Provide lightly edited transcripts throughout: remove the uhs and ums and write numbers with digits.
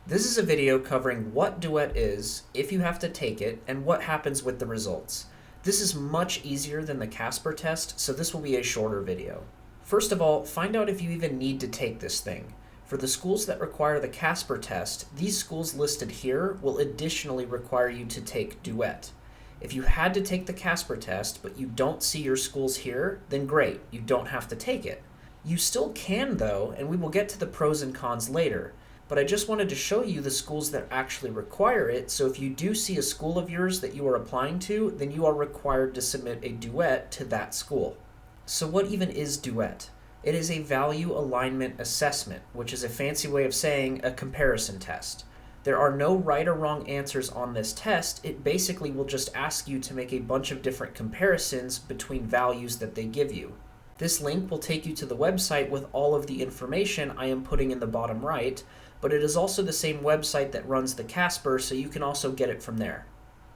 This is a video covering what Duet is, if you have to take it, and what happens with the results. This is much easier than the Casper test, so this will be a shorter video. First of all, find out if you even need to take this thing. For the schools that require the Casper test, these schools listed here will additionally require you to take Duet. If you had to take the Casper test, but you don't see your schools here, then great, you don't have to take it. You still can though, and we will get to the pros and cons later. But I just wanted to show you the schools that actually require it, so if you do see a school of yours that you are applying to, then you are required to submit a Duet to that school. So what even is Duet? It is a value alignment assessment, which is a fancy way of saying a comparison test. There are no right or wrong answers on this test. It basically will just ask you to make a bunch of different comparisons between values that they give you. This link will take you to the website with all of the information I am putting in the bottom right, but it is also the same website that runs the Casper, so you can also get it from there.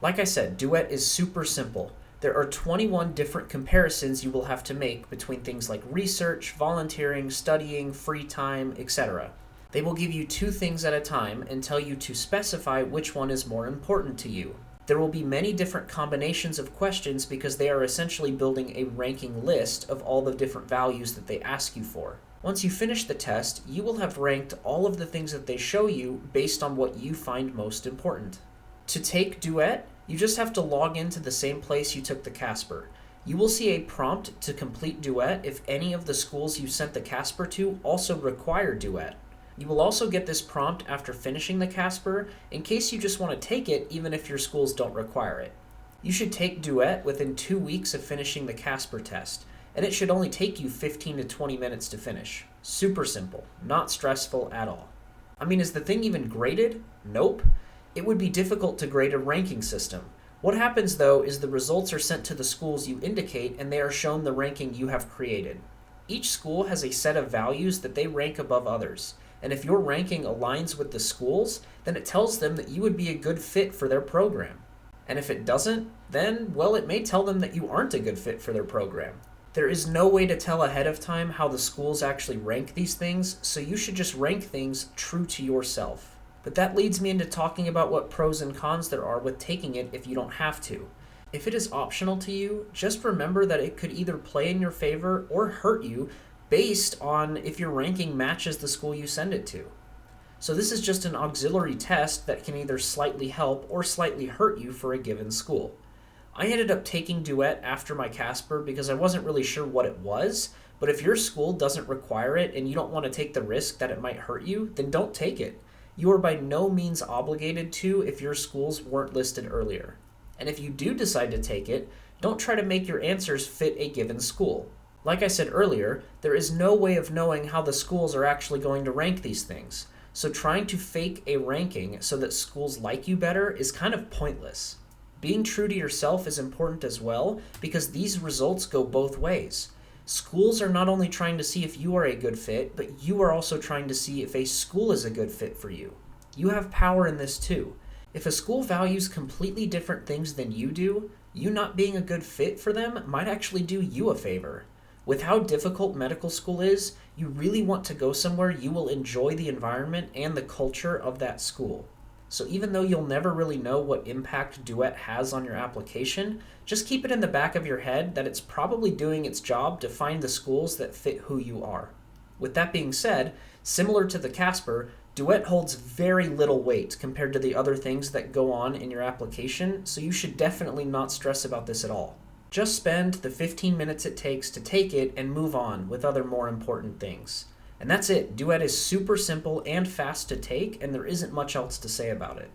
Like I said, Duet is super simple. There are 21 different comparisons you will have to make between things like research, volunteering, studying, free time, etc. They will give you 2 things at a time and tell you to specify which one is more important to you. There will be many different combinations of questions because they are essentially building a ranking list of all the different values that they ask you for. Once you finish the test, you will have ranked all of the things that they show you based on what you find most important. To take Duet, you just have to log into the same place you took the Casper. You will see a prompt to complete Duet if any of the schools you sent the Casper to also require Duet. You will also get this prompt after finishing the Casper in case you just want to take it even if your schools don't require it. You should take Duet within 2 weeks of finishing the Casper test, and it should only take you 15 to 20 minutes to finish. Super simple, not stressful at all. I mean, is the thing even graded? Nope. It would be difficult to grade a ranking system. What happens though is the results are sent to the schools you indicate and they are shown the ranking you have created. Each school has a set of values that they rank above others, and if your ranking aligns with the schools, then it tells them that you would be a good fit for their program. And if it doesn't, then, well, it may tell them that you aren't a good fit for their program. There is no way to tell ahead of time how the schools actually rank these things, so you should just rank things true to yourself. But that leads me into talking about what pros and cons there are with taking it if you don't have to. If it is optional to you, just remember that it could either play in your favor or hurt you based on if your ranking matches the school you send it to. So this is just an auxiliary test that can either slightly help or slightly hurt you for a given school. I ended up taking Duet after my Casper because I wasn't really sure what it was, but if your school doesn't require it and you don't want to take the risk that it might hurt you, then don't take it. You are by no means obligated to if your schools weren't listed earlier. And if you do decide to take it, don't try to make your answers fit a given school. Like I said earlier, there is no way of knowing how the schools are actually going to rank these things, so trying to fake a ranking so that schools like you better is kind of pointless. Being true to yourself is important as well because these results go both ways. Schools are not only trying to see if you are a good fit, but you are also trying to see if a school is a good fit for you. You have power in this too. If a school values completely different things than you do, you not being a good fit for them might actually do you a favor. With how difficult medical school is, you really want to go somewhere you will enjoy the environment and the culture of that school. So even though you'll never really know what impact Duet has on your application, just keep it in the back of your head that it's probably doing its job to find the schools that fit who you are. With that being said, similar to the Casper, Duet holds very little weight compared to the other things that go on in your application, so you should definitely not stress about this at all. Just spend the 15 minutes it takes to take it and move on with other more important things. And that's it. Duet is super simple and fast to take, and there isn't much else to say about it.